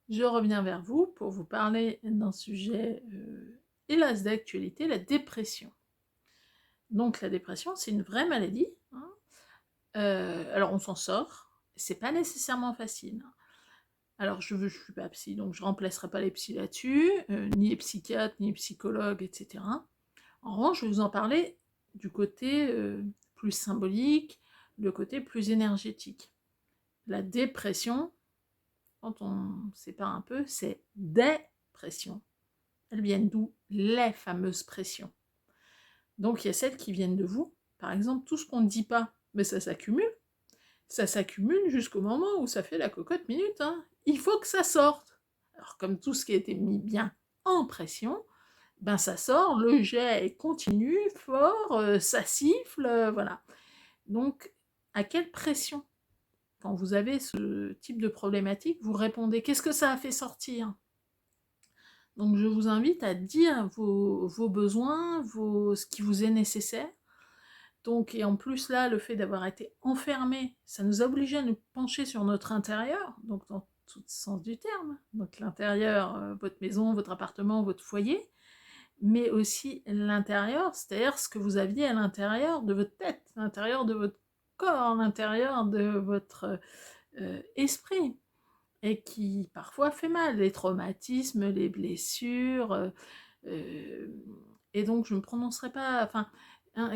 Je reviens vers vous pour vous parler d'un sujet, hélas d'actualité, la dépression. Donc la dépression, c'est une vraie maladie, hein. Alors on s'en sort, c'est pas nécessairement facile. Alors je suis pas psy, donc je remplacerai pas les psys là-dessus, ni les psychiatres, ni les psychologues, et cetera. En revanche, je vais vous en parler du côté, plus symbolique, le côté plus énergétique. La dépression, quand on sépare un peu, c'est des pressions. Elles viennent d'où? Les fameuses pressions. Donc il y a celles qui viennent de vous. Par exemple, tout ce qu'on ne dit pas, mais ça s'accumule. Ça s'accumule jusqu'au moment où ça fait la cocotte minute, hein. Il faut que ça sorte. Alors comme tout ce qui a été mis bien en pression, ben ça sort, le jet est continu, fort, ça siffle, voilà. Donc à quelle pression? Quand vous avez ce type de problématique, vous répondez qu'est-ce que ça a fait sortir? Donc je vous invite à dire vos besoins, ce qui vous est nécessaire. Donc, et en plus là, le fait d'avoir été enfermé, ça nous a obligés à nous pencher sur notre intérieur, donc dans tout le sens du terme. Donc l'intérieur, votre maison, votre appartement, votre foyer, mais aussi l'intérieur, c'est-à-dire ce que vous aviez à l'intérieur de votre tête, à l'intérieur de votre corps, à l'intérieur de votre esprit, et qui parfois fait mal, les traumatismes, les blessures, et donc je ne me prononcerai pas, enfin,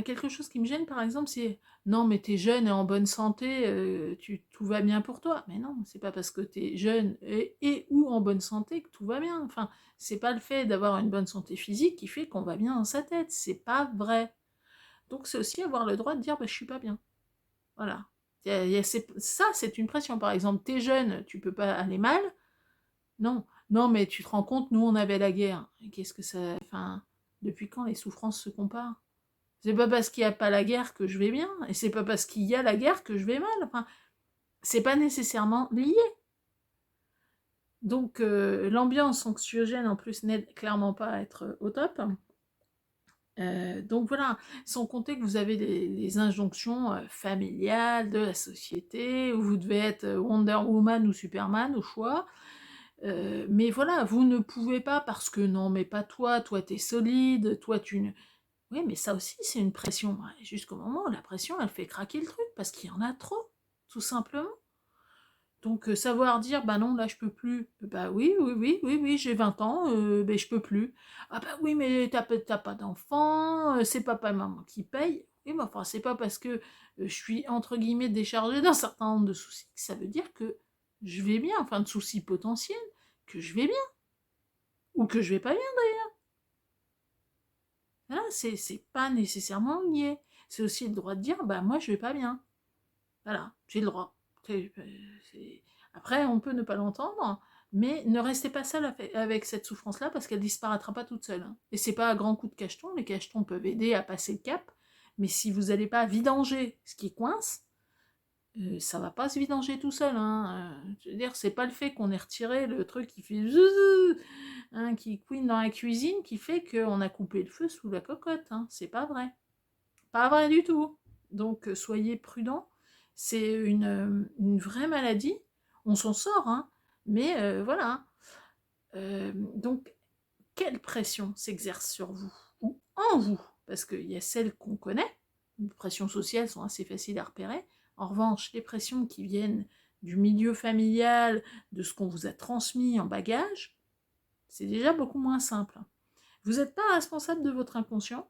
quelque chose qui me gêne par exemple, c'est non mais t'es jeune et en bonne santé, tout va bien pour toi. Mais non, c'est pas parce que t'es jeune et ou en bonne santé que tout va bien. Enfin, c'est pas le fait d'avoir une bonne santé physique qui fait qu'on va bien dans sa tête, c'est pas vrai. Donc c'est aussi avoir le droit de dire bah, je suis pas bien. Voilà. Ça, c'est une pression. Par exemple, t'es jeune, tu peux pas aller mal. Non, non, mais tu te rends compte, nous on avait la guerre. Qu'est-ce que ça. Enfin, depuis quand les souffrances se comparent? C'est pas parce qu'il n'y a pas la guerre que je vais bien, et c'est pas parce qu'il y a la guerre que je vais mal. Enfin, c'est pas nécessairement lié. Donc, l'ambiance anxiogène en plus n'aide clairement pas à être au top. Donc voilà, sans compter que vous avez des injonctions familiales de la société, où vous devez être Wonder Woman ou Superman au choix. Mais voilà, vous ne pouvez pas parce que non, mais pas toi, toi t'es solide, toi tu ne... Oui, mais ça aussi c'est une pression. Ouais, jusqu'au moment où la pression elle fait craquer le truc parce qu'il y en a trop, tout simplement. Donc savoir dire bah non là je peux plus, bah oui oui oui oui oui j'ai 20 ans, ben je peux plus. Ah bah oui mais t'as pas d'enfant, c'est papa et maman qui payent. Oui mais enfin c'est pas parce que je suis entre guillemets déchargée d'un certain nombre de soucis que ça veut dire que je vais bien, enfin de soucis potentiels, que je vais bien ou que je vais pas bien. Voilà, c'est pas nécessairement lié. C'est aussi le droit de dire bah moi je vais pas bien. Voilà, j'ai le droit. C'est- Après, on peut ne pas l'entendre, mais ne restez pas seul avec cette souffrance-là parce qu'elle disparaîtra pas toute seule, hein. Et c'est pas à grands coups de cacheton, les cachetons peuvent aider à passer le cap, mais si vous n'allez pas vidanger ce qui coince, ça va pas se vidanger tout seul, hein. Je veux dire, c'est pas le fait qu'on ait retiré le truc qui fait zzzz, hein, qui couine dans la cuisine qui fait qu'on a coupé le feu sous la cocotte, hein. C'est pas vrai. Pas vrai du tout. Donc soyez prudents. C'est une vraie maladie. On s'en sort, hein. Mais voilà. Donc, quelle pression s'exerce sur vous ou en vous? Parce qu'il y a celles qu'on connaît. Les pressions sociales sont assez faciles à repérer. En revanche, les pressions qui viennent du milieu familial, de ce qu'on vous a transmis en bagage, c'est déjà beaucoup moins simple. Vous n'êtes pas responsable de votre inconscient.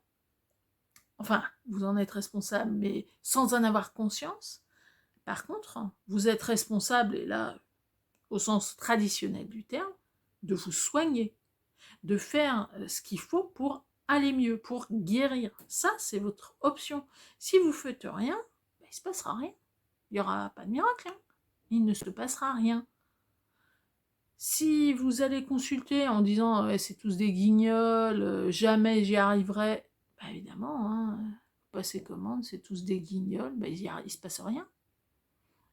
Enfin, vous en êtes responsable, mais sans en avoir conscience. Par contre, vous êtes responsable, et là, au sens traditionnel du terme, de vous soigner, de faire ce qu'il faut pour aller mieux, pour guérir. Ça, c'est votre option. Si vous ne faites rien, ben, il ne se passera rien. Il n'y aura pas de miracle, hein. Il ne se passera rien. Si vous allez consulter en disant c'est tous des guignols, jamais j'y arriverai, bah évidemment, hein, passer commande, c'est tous des guignols, bah il se passe rien.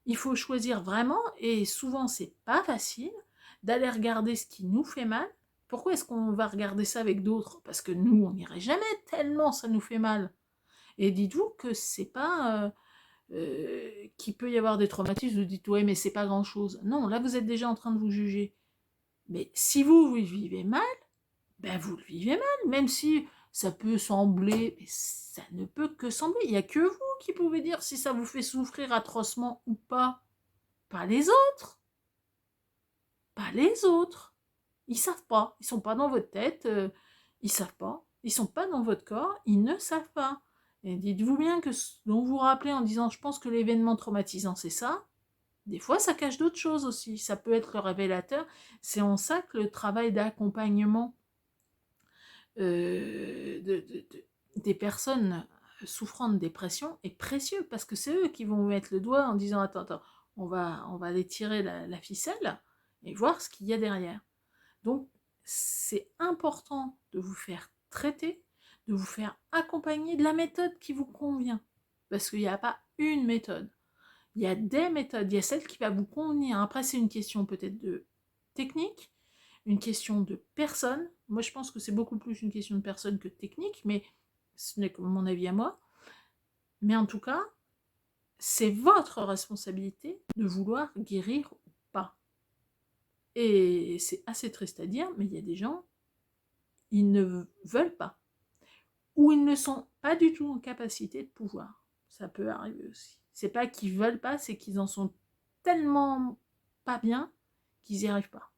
Il faut choisir vraiment, et souvent c'est pas facile, d'aller regarder ce qui nous fait mal. Pourquoi est-ce qu'on va regarder ça avec d'autres? Parce que nous, on n'irait jamais tellement ça nous fait mal. Et dites-vous que c'est pas... qu'il peut y avoir des traumatismes, vous dites ouais mais c'est pas grand chose. Non, là vous êtes déjà en train de vous juger. Mais si vous le vivez mal, ben vous le vivez mal, même si ça peut sembler, mais ça ne peut que sembler. Il n'y a que vous qui pouvez dire si ça vous fait souffrir atrocement ou pas. Pas les autres. Pas les autres. Ils savent pas. Ils sont pas dans votre tête. Ils savent pas. Ils sont pas dans votre corps. Ils ne savent pas. Et dites-vous bien que ce dont vous vous rappelez en disant je pense que l'événement traumatisant c'est ça. Des fois, ça cache d'autres choses aussi. Ça peut être le révélateur. C'est en ça que le travail d'accompagnement des personnes souffrant de dépression est précieux parce que c'est eux qui vont mettre le doigt en disant attends, on va aller tirer la ficelle et voir ce qu'il y a derrière. Donc, c'est important de vous faire traiter, de vous faire accompagner de la méthode qui vous convient. Parce qu'il n'y a pas une méthode. Il y a des méthodes, il y a celle qui va vous convenir. Après, c'est une question peut-être de technique, une question de personne. Moi, je pense que c'est beaucoup plus une question de personne que de technique, mais ce n'est que mon avis à moi. Mais en tout cas, c'est votre responsabilité de vouloir guérir ou pas. Et c'est assez triste à dire, mais il y a des gens, ils ne veulent pas. Ou ils ne sont pas du tout en capacité de pouvoir. Ça peut arriver aussi. C'est pas qu'ils veulent pas, c'est qu'ils en sont tellement pas bien qu'ils n'y arrivent pas.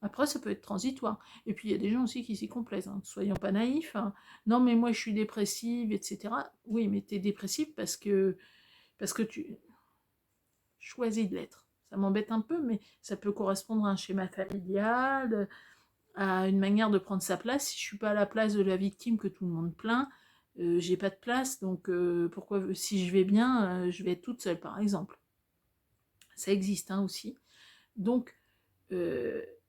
Après, ça peut être transitoire. Et puis, il y a des gens aussi qui s'y complaisent. Hein. Soyons pas naïfs. Hein. Non, mais moi, je suis dépressive, etc. Oui, mais tu es dépressive parce que tu choisis de l'être. Ça m'embête un peu, mais ça peut correspondre à un schéma familial, à une manière de prendre sa place. Si je suis pas à la place de la victime que tout le monde plaint, j'ai pas de place, donc pourquoi, si je vais bien, je vais être toute seule, par exemple. Ça existe hein, aussi. Donc,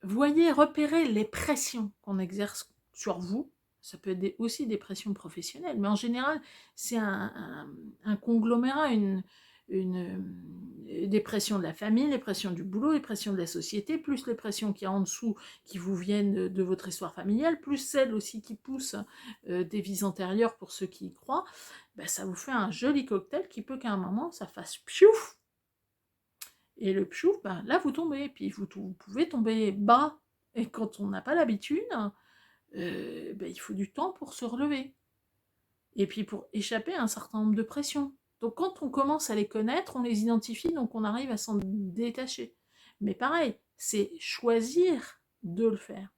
voyez, repérez les pressions qu'on exerce sur vous. Ça peut être aussi des pressions professionnelles, mais en général, c'est un conglomérat, des pressions de la famille, les pressions du boulot, les pressions de la société, plus les pressions qu'il y a en dessous qui vous viennent de votre histoire familiale, plus celles aussi qui poussent des vies antérieures pour ceux qui y croient, ben, ça vous fait un joli cocktail qui peut qu'à un moment, ça fasse piouf. Et le pchouf, ben, là vous tombez, puis vous pouvez tomber bas. Et quand on n'a pas l'habitude, ben, il faut du temps pour se relever. Et puis pour échapper à un certain nombre de pressions. Donc quand on commence à les connaître, on les identifie, donc on arrive à s'en détacher. Mais pareil, c'est choisir de le faire.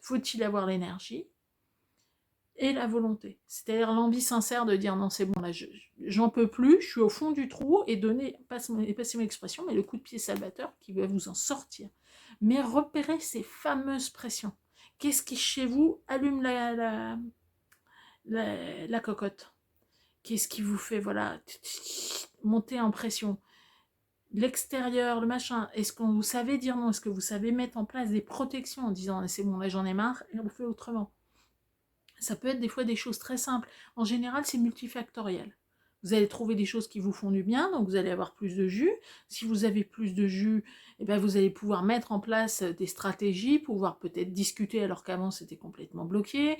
Faut-il avoir l'énergie et la volonté. C'est-à-dire l'envie sincère de dire non c'est bon, là j'en peux plus, je suis au fond du trou, et donner, passez mon expression, mais le coup de pied salvateur qui va vous en sortir. Mais repérez ces fameuses pressions. Qu'est-ce qui chez vous allume la cocotte? Qu'est-ce qui vous fait voilà monter en pression? L'extérieur, le machin, est-ce que vous savez dire non? Est-ce que vous savez mettre en place des protections en disant c'est bon, là j'en ai marre et on fait autrement? Ça peut être des fois des choses très simples. En général, c'est multifactoriel. Vous allez trouver des choses qui vous font du bien, donc vous allez avoir plus de jus. Si vous avez plus de jus, eh bien vous allez pouvoir mettre en place des stratégies, pouvoir peut-être discuter alors qu'avant c'était complètement bloqué,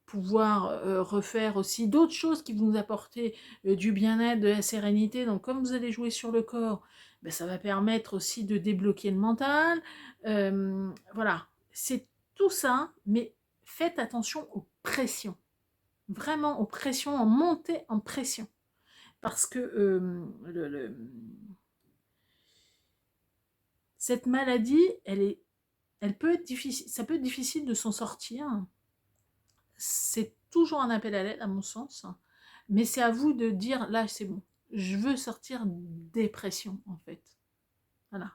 pouvoir refaire aussi d'autres choses qui vont vous apporter du bien-être, de la sérénité. Donc comme vous allez jouer sur le corps, ben, ça va permettre aussi de débloquer le mental. Voilà, c'est tout ça, mais faites attention aux pressions. Vraiment aux pressions, en montée en pression. Parce que cette maladie, elle peut être difficile, ça peut être difficile de s'en sortir. C'est toujours un appel à l'aide, à mon sens. Mais c'est à vous de dire, là, c'est bon. Je veux sortir des pressions, en fait. Voilà.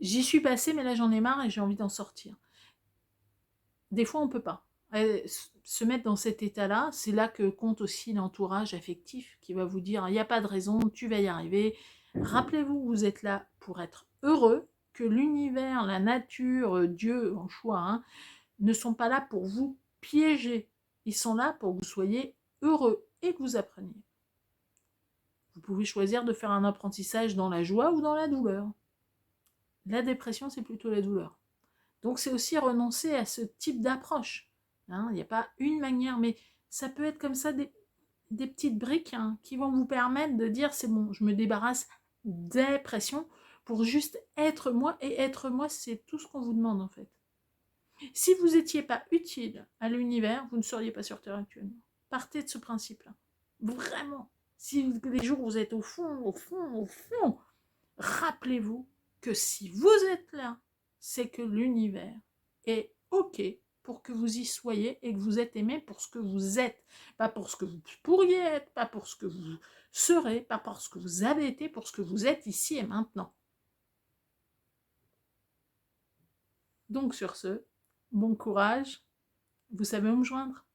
J'y suis passée, mais là, j'en ai marre et j'ai envie d'en sortir. Des fois, on ne peut pas. Se mettre dans cet état-là, c'est là que compte aussi l'entourage affectif qui va vous dire, il n'y a pas de raison, tu vas y arriver. Rappelez-vous, vous êtes là pour être heureux, que l'univers, la nature, Dieu en choix, hein, ne sont pas là pour vous piéger. Ils sont là pour que vous soyez heureux et que vous appreniez. Vous pouvez choisir de faire un apprentissage dans la joie ou dans la douleur. La dépression, c'est plutôt la douleur. Donc c'est aussi renoncer à ce type d'approche. Hein, il n'y a pas une manière, mais ça peut être comme ça des petites briques hein, qui vont vous permettre de dire c'est bon, je me débarrasse des pressions pour juste être moi, et être moi, c'est tout ce qu'on vous demande en fait. Si vous n'étiez pas utile à l'univers, vous ne seriez pas sur Terre actuellement. Partez de ce principe-là. Vraiment. Si les jours où vous êtes au fond, rappelez-vous que si vous êtes là, c'est que l'univers est OK pour que vous y soyez et que vous êtes aimé pour ce que vous êtes. Pas pour ce que vous pourriez être, pas pour ce que vous serez, pas pour ce que vous avez été, pour ce que vous êtes ici et maintenant. Donc sur ce, bon courage, vous savez où me joindre.